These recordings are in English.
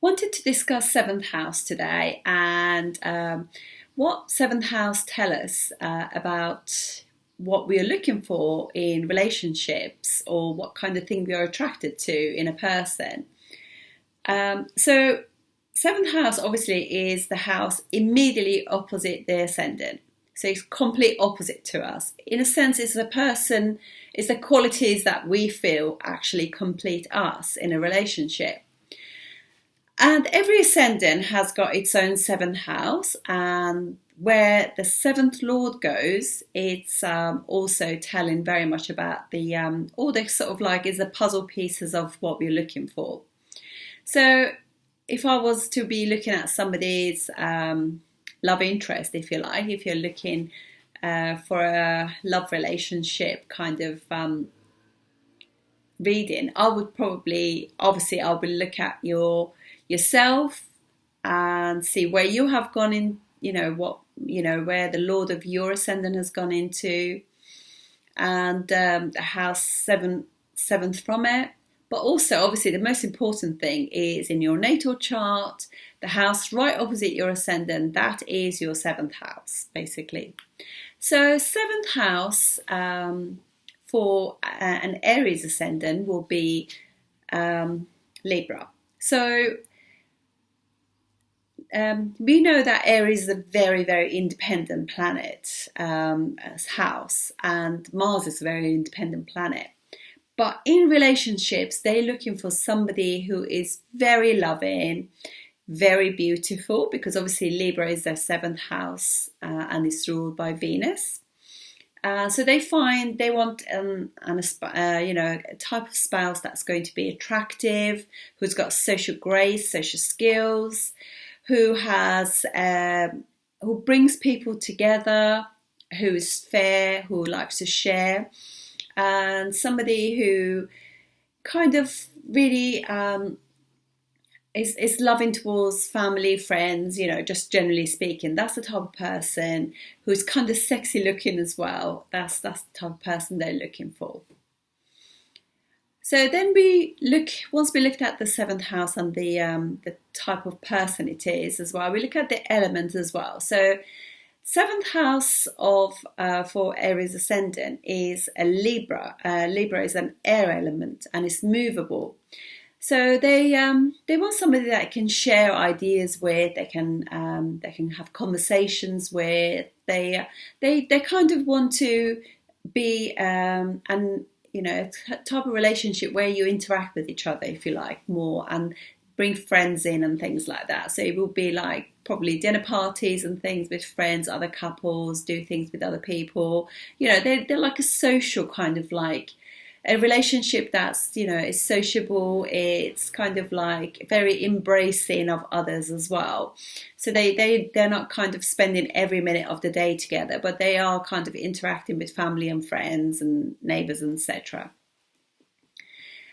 Wanted to discuss seventh house today and what seventh house tell us about what we are looking for in relationships or what kind of thing we are attracted to in a person. So seventh house obviously is the house immediately opposite the ascendant. So it's complete opposite to us. In a sense, it's the person, it's the qualities that we feel actually complete us in a relationship. And every ascendant has got its own seventh house, and where the seventh lord goes, it's also telling very much about the all the sort of like is the puzzle pieces of what we're looking for. So, if I was to be looking at somebody's love interest, if you like, if you're looking for a love relationship kind of reading, I would probably, obviously, I would look at yourself and see where you have gone in, where the lord of your ascendant has gone into, and the house seventh from it. But also, obviously, the most important thing is in your natal chart, the house right opposite your ascendant, that is your seventh house, basically. So seventh house for an Aries ascendant will be Libra. So we know that Aries is a very, very independent planet as house, and Mars is a very independent planet. But in relationships, they're looking for somebody who is very loving, very beautiful, because obviously Libra is their seventh house and is ruled by Venus. So they want a type of spouse that's going to be attractive, who's got social grace, social skills, who brings people together, who is fair, who likes to share, and somebody who kind of really is loving towards family, friends, just generally speaking. That's the type of person who's kind of sexy looking as well. That's the type of person they're looking for. So then once we looked at the seventh house and the type of person it is as well, we look at the elements as well. So seventh house for Aries ascendant is a Libra. Libra is an air element and it's movable. So they want somebody that can share ideas with. They can have conversations with. They kind of want to be type of relationship where you interact with each other, if you like, more, and bring friends in and things like that. So it will be like probably dinner parties and things with friends, other couples, do things with other people. They're like a social kind of like a relationship that's, is sociable. It's kind of like very embracing of others as well. So they're not kind of spending every minute of the day together, but they are kind of interacting with family and friends and neighbours, etc.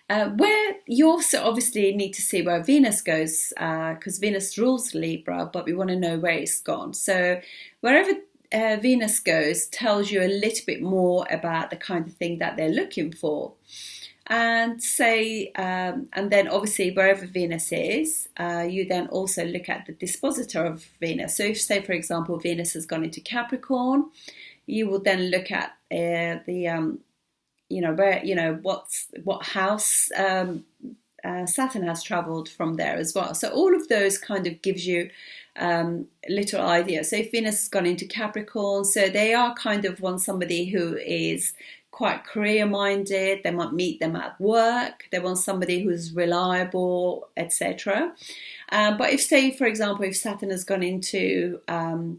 Where you also obviously need to see where Venus goes, because Venus rules Libra, but we want to know where it's gone. So wherever Venus goes tells you a little bit more about the kind of thing that they're looking for. And then obviously wherever Venus is, you then also look at the dispositor of Venus. So if, say, for example, Venus has gone into Capricorn, you will then look at what house Saturn has travelled from there as well. So all of those kind of gives you little idea. So if Venus has gone into Capricorn, so they are kind of want somebody who is quite career minded. They might meet them at work. They want somebody who's reliable, etc. But if, say, for example, if Saturn has gone into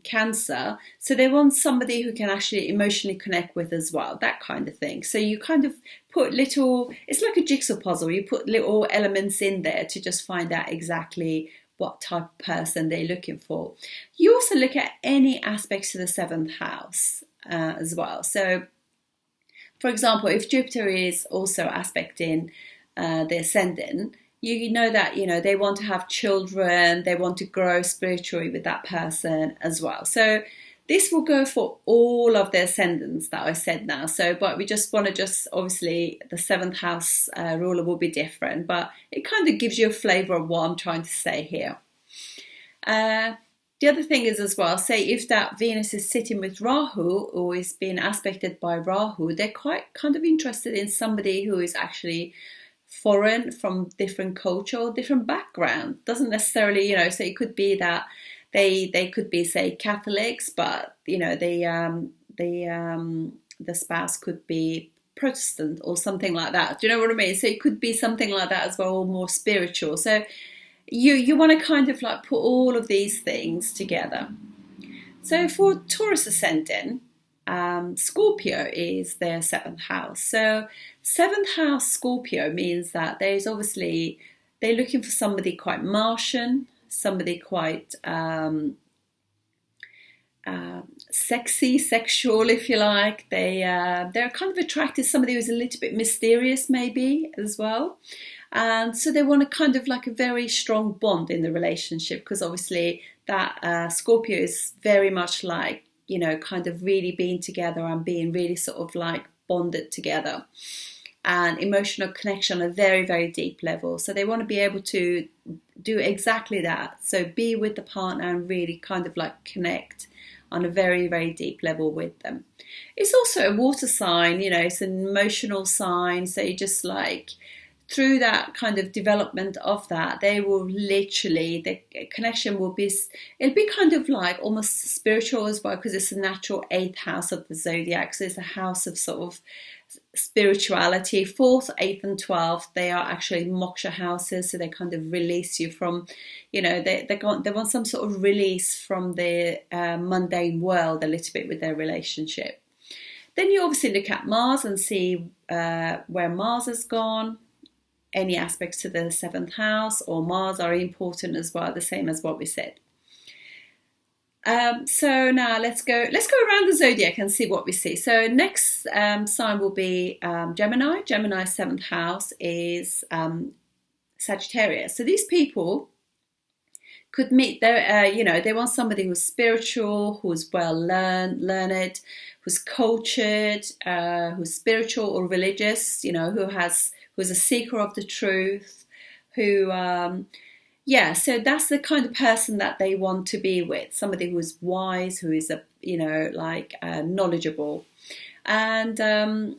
Cancer, so they want somebody who can actually emotionally connect with as well, that kind of thing. So you kind of put it's like a jigsaw puzzle. You put little elements in there to just find out exactly what type of person they're looking for. You also look at any aspects to the seventh house as well. So, for example, if Jupiter is also aspecting the ascendant, you know that they want to have children, they want to grow spiritually with that person as well. So This will go for all of the ascendants that I said now. So, but we just want to obviously the seventh house ruler will be different, but it kind of gives you a flavour of what I'm trying to say here. The other thing is as well, say if that Venus is sitting with Rahu or is being aspected by Rahu, they're quite kind of interested in somebody who is actually foreign, from different culture or different background. Doesn't necessarily, so it could be that they could be, say, Catholics, but the spouse could be Protestant or something like that. Do you know what I mean? So it could be something like that as well, or more spiritual. So you want to kind of like put all of these things together. So for Taurus ascendant, Scorpio is their seventh house. So seventh house Scorpio means that they're looking for somebody quite Martian, somebody quite sexy, sexual, if you like. They're kind of attracted to somebody who's a little bit mysterious, maybe as well. And so they want a kind of like a very strong bond in the relationship, because obviously that Scorpio is very much like, kind of really being together and being really sort of like bonded together, and emotional connection on a very, very deep level. So they want to be able to do exactly that. So be with the partner and really kind of like connect on a very, very deep level with them. It's also a water sign, it's an emotional sign. So you just like, through that kind of development of that, they will literally, the connection will be, it'll be kind of like almost spiritual as well, because it's a natural 8th house of the zodiac. So it's a house of sort of spirituality. 4th, 8th and 12th, they are actually moksha houses. So they kind of release you from, they want some sort of release from the mundane world a little bit with their relationship. Then you obviously look at Mars and see where Mars has gone. Any aspects to the 7th house or Mars are important as well, the same as what we said. So now let's go around the zodiac and see what we see. So next sign will be Gemini. Gemini's 7th house is Sagittarius. So these people could meet their, they want somebody who's spiritual, who's well learned, who's cultured, who's spiritual or religious, who's a seeker of the truth, so that's the kind of person that they want to be with, somebody who is wise, who is knowledgeable, and and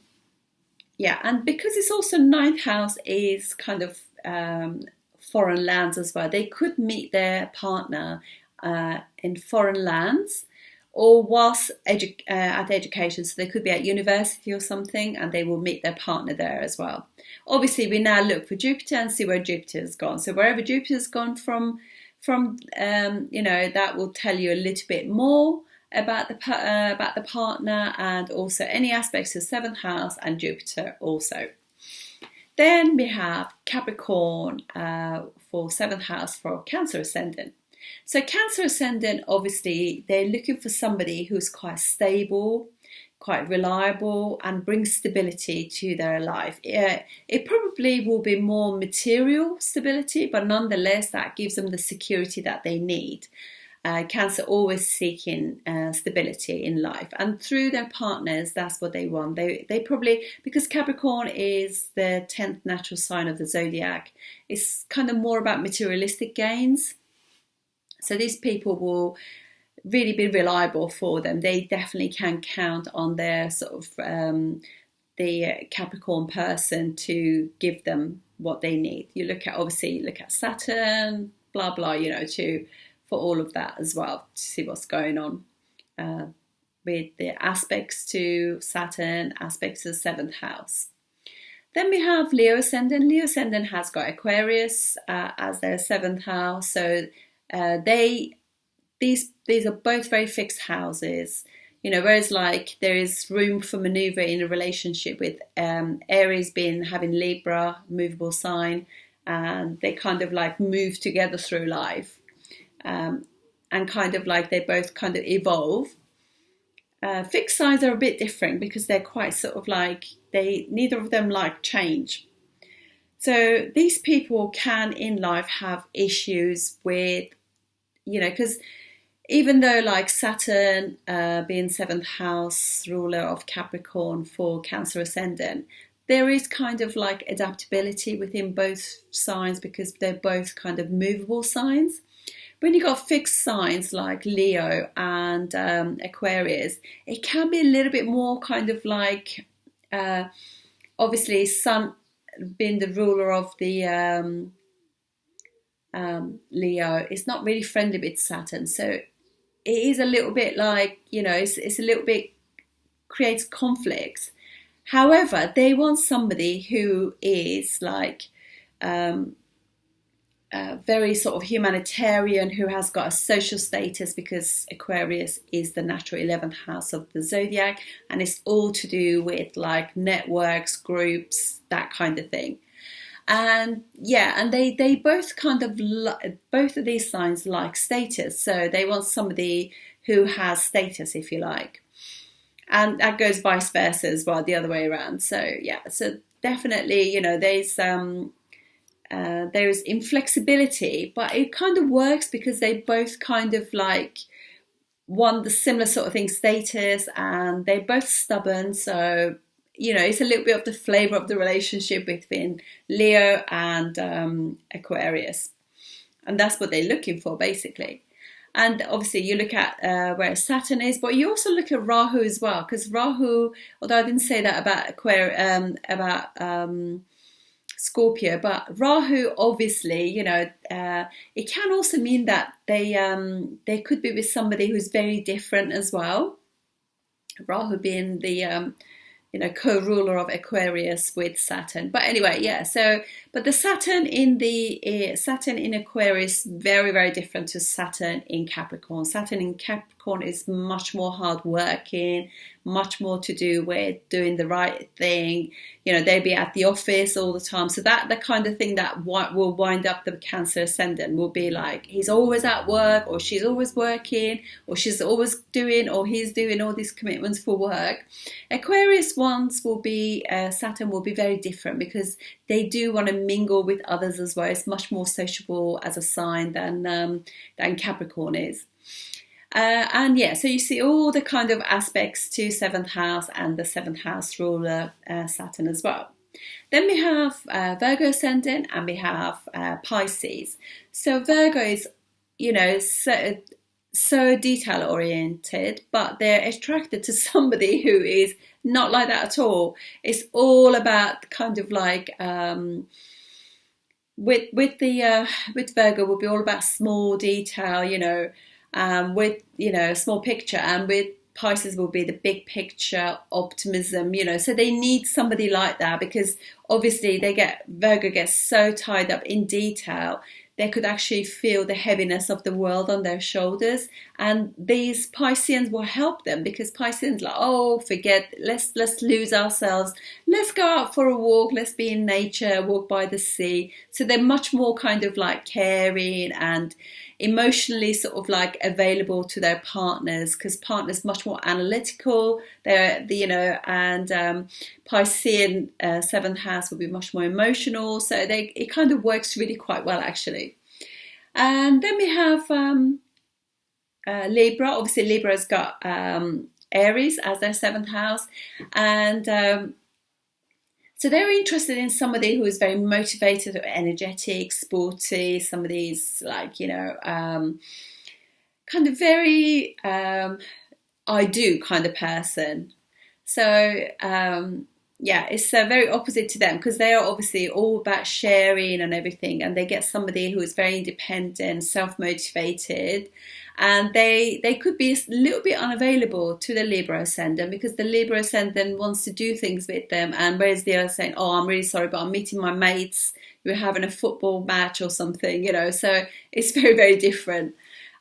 because it's also 9th house is kind of foreign lands as well. They could meet their partner in foreign lands, or whilst at education. So they could be at university or something, and they will meet their partner there as well. Obviously, we now look for Jupiter and see where Jupiter has gone. So wherever Jupiter has gone from that will tell you a little bit more about the partner, and also any aspects of 7th house and Jupiter also. Then we have Capricorn for 7th house for Cancer ascendant. So Cancer ascendant, obviously, they're looking for somebody who's quite stable, quite reliable, and brings stability to their life. It probably will be more material stability, but nonetheless, that gives them the security that they need. Cancer always seeking stability in life, and through their partners, that's what they want. They probably, because Capricorn is the 10th natural sign of the zodiac, it's kind of more about materialistic gains. So these people will really be reliable for them. They definitely can count on their sort of the Capricorn person to give them what they need. You look at Saturn, blah blah, for all of that as well, to see what's going on with the aspects to Saturn, aspects to the 7th house. Then we have Leo ascendant. Leo ascendant has got Aquarius as their 7th house. So these are both very fixed houses, whereas like there is room for maneuver in a relationship with Aries having Libra, movable sign, and they kind of like move together through life, and kind of like they both kind of evolve. Fixed signs are a bit different because they're quite sort of like neither of them like change. So these people can in life have issues with, because even though like Saturn being seventh house ruler of Capricorn for Cancer ascendant, there is kind of like adaptability within both signs because they're both kind of movable signs. When you got fixed signs like Leo and Aquarius, it can be a little bit more kind of like, obviously Sun being the ruler of the Leo is not really friendly with Saturn. So it is a little bit like, it's a little bit, creates conflicts. However, they want somebody who is like very sort of humanitarian, who has got a social status, because Aquarius is the natural 11th house of the zodiac, and it's all to do with like networks, groups, that kind of thing. And they both kind of both of these signs like status, so they want somebody who has status, if you like, and that goes vice versa as well, the other way around. So definitely, there's inflexibility, but it kind of works because they both kind of like want the similar sort of thing, status, and they're both stubborn. So it's a little bit of the flavour of the relationship between Leo and Aquarius. And that's what they're looking for, basically. And obviously you look at where Saturn is, but you also look at Rahu as well, because Rahu, although I didn't say that about Scorpio, but Rahu, obviously, it can also mean that they could be with somebody who's very different as well. Rahu being the co-ruler of Aquarius with Saturn. But anyway, but the Saturn in Aquarius, very, very different to Saturn in Capricorn. Saturn in Capricorn is much more hardworking, much more to do with doing the right thing. They'll be at the office all the time. So that the kind of thing that will wind up the Cancer ascendant will be like, he's always at work, or she's always working, or she's always doing, or he's doing all these commitments for work. Aquarius ones will be, Saturn will be very different, because they do want to mingle with others as well. It's much more sociable as a sign than Capricorn is. So you see all the kind of aspects to 7th house and the 7th house ruler Saturn as well. Then we have Virgo ascendant, and we have Pisces. So Virgo is, so detail oriented, but they're attracted to somebody who is not like that at all. It's all about kind of like with Virgo will be all about small detail, with small picture, and with Pisces will be the big picture, optimism, so they need somebody like that, because obviously Virgo gets so tied up in detail, they could actually feel the heaviness of the world on their shoulders, and these Pisceans will help them, because Pisceans like, forget, let's lose ourselves, let's go out for a walk, let's be in nature, walk by the sea. So they're much more kind of like caring and emotionally sort of like available to their partners, because partners much more analytical. They're and Piscean 7th house will be much more emotional. So it kind of works really quite well, actually. And then we have Libra. Obviously, Libra's got Aries as their 7th house, and so they're interested in somebody who is very motivated, or energetic, sporty, somebody's like, kind of very I do kind of person. So it's very opposite to them, because they are obviously all about sharing and everything, and they get somebody who is very independent, self-motivated, and they could be a little bit unavailable to the Libra ascendant, because the Libra ascendant wants to do things with them, and whereas the other saying, I'm really sorry, but I'm meeting my mates, we're having a football match or something, so it's very, very different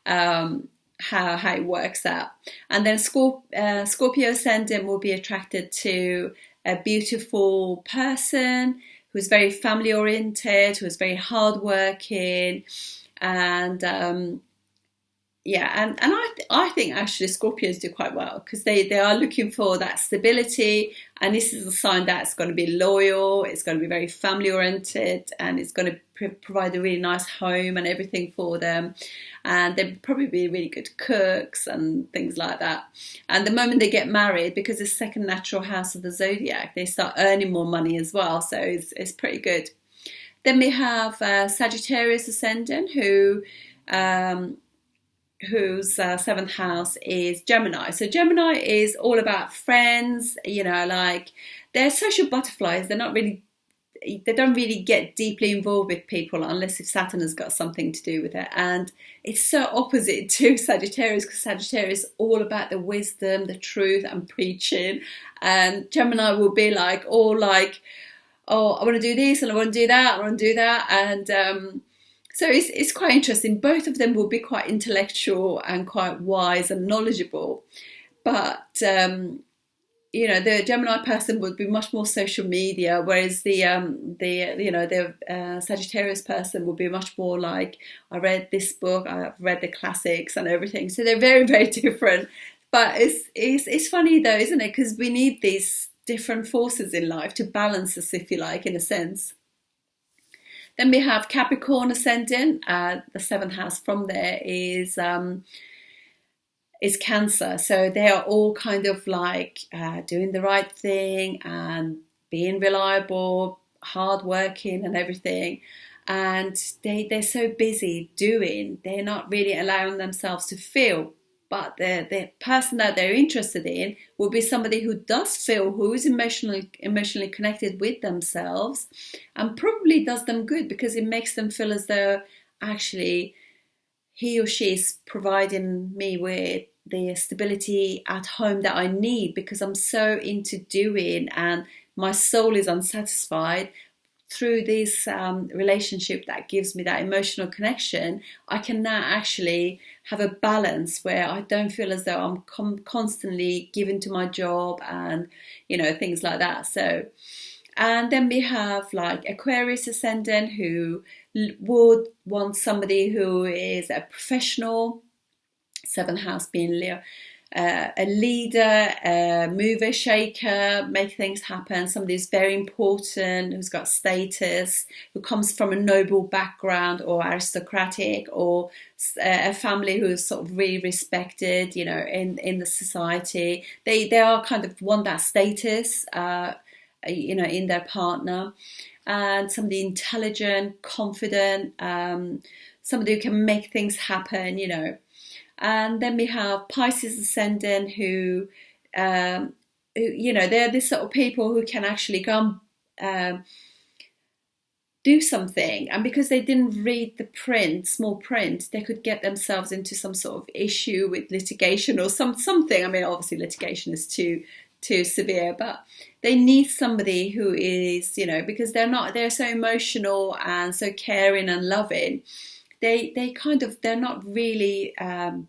how it works out. And then Scorpio ascendant will be attracted to a beautiful person who's very family oriented, who's very hardworking, and yeah, and I think actually Scorpios do quite well because they are looking for that stability, and this is a sign that's going to be loyal, it's going to be very family oriented, and it's going to provide a really nice home and everything for them, and they'll probably be really good cooks and things like that. And the moment they get married, because it's second natural house of the zodiac, they start earning more money as well, so it's pretty good. Then we have Sagittarius ascendant, whose seventh house is Gemini. So Gemini is all about friends, like they're social butterflies. They don't really get deeply involved with people unless if Saturn has got something to do with it. And it's so opposite to Sagittarius, because Sagittarius is all about the wisdom, the truth, and preaching. And Gemini will be like, oh, I want to do this and I want to do that, I want to do that. And so it's quite interesting. Both of them will be quite intellectual and quite wise and knowledgeable. But, the Gemini person would be much more social media, whereas the Sagittarius person would be much more like, I read this book, I've read the classics and everything. So they're very, very different. But it's funny though, isn't it? Because we need these different forces in life to balance us, if you like, in a sense. Then we have Capricorn ascendant. The seventh house from there is Cancer. So they are all kind of like doing the right thing and being reliable, hardworking and everything. And they're so busy doing, they're not really allowing themselves to feel. But the person that they're interested in will be somebody who does feel, who is emotionally connected with themselves, and probably does them good, because it makes them feel as though actually he or she is providing me with the stability at home that I need, because I'm so into doing and my soul is unsatisfied. Through this relationship that gives me that emotional connection, I can now actually have a balance where I don't feel as though I'm constantly given to my job and, things like that. So, and then we have like Aquarius ascendant, who would want somebody who is a professional, seventh house being Leo, a leader, a mover, shaker, make things happen, somebody who's very important, who's got status, who comes from a noble background or aristocratic, or a family who is sort of really respected, in the society. They are kind of want that status, in their partner. And somebody intelligent, confident, somebody who can make things happen, And then we have Pisces ascendant, who they're the sort of people who can actually go and do something. And because they didn't read the small print, they could get themselves into some sort of issue with litigation or something. I mean, obviously litigation is too severe, but they need somebody who is, because they're so emotional and so caring and loving. They're not really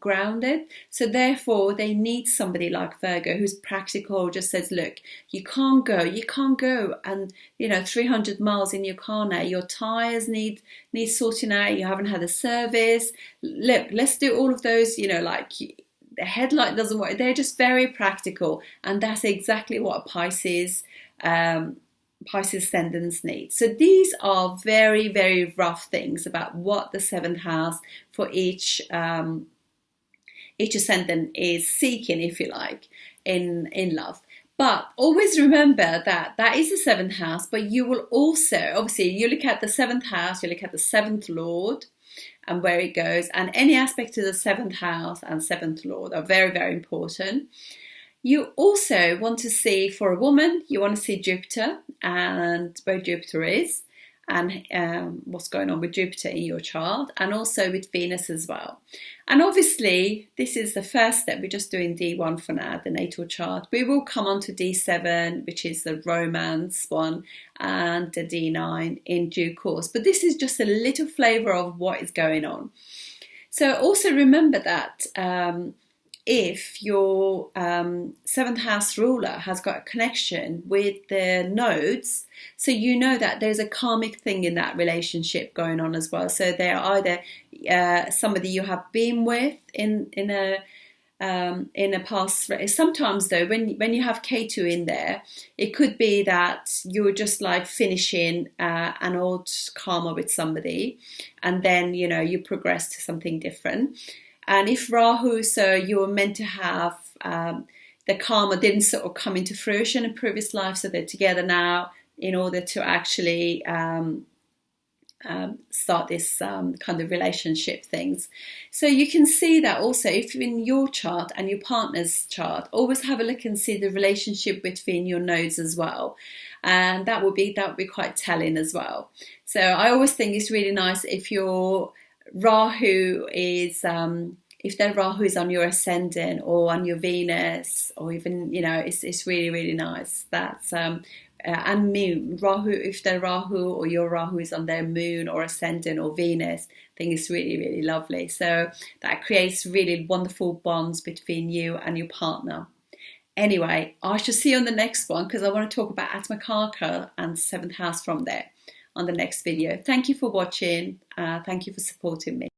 grounded. So therefore they need somebody like Virgo, who's practical, just says, look, you can't go and 300 miles in your car now. Your tires need sorting out. You haven't had a service. Look, let's do all of those, like the headlight doesn't work. They're just very practical. And that's exactly what a Pisces ascendants need. So these are very, very rough things about what the seventh house for each ascendant is seeking, if you like, in love. But always remember that is the seventh house, but you will also, obviously, you look at the seventh house, you look at the seventh lord and where it goes, and any aspect of the seventh house and seventh lord are very, very important. You also want to see, for a woman, you want to see Jupiter and where Jupiter is, and what's going on with Jupiter in your chart, and also with Venus as well. And obviously, this is the first step. We're just doing D1 for now, the natal chart. We will come on to D7, which is the romance one, and the D9 in due course. But this is just a little flavour of what is going on. So also remember that if your seventh house ruler has got a connection with the nodes, so you know that there's a karmic thing in that relationship going on as well. So they're either, somebody you have been with in a past. Sometimes though, when you have K2 in there, it could be that you're just like finishing an old karma with somebody, and then you progress to something different. And if Rahu, so you were meant to have the karma didn't sort of come into fruition in previous life, so they're together now in order to actually start this kind of relationship things. So you can see that also if in your chart and your partner's chart, always have a look and see the relationship between your nodes as well, and that would be quite telling as well. So I always think it's really nice if your Rahu is if their Rahu is on your ascendant or on your Venus, or even it's really, really nice. That's and moon Rahu, if their Rahu or your Rahu is on their moon or ascendant or Venus, I think it's really, really lovely. So that creates really wonderful bonds between you and your partner. Anyway, I shall see you on the next one, because I want to talk about Atmakaka and 7th house from there on the next video. Thank you for watching. Thank you for supporting me.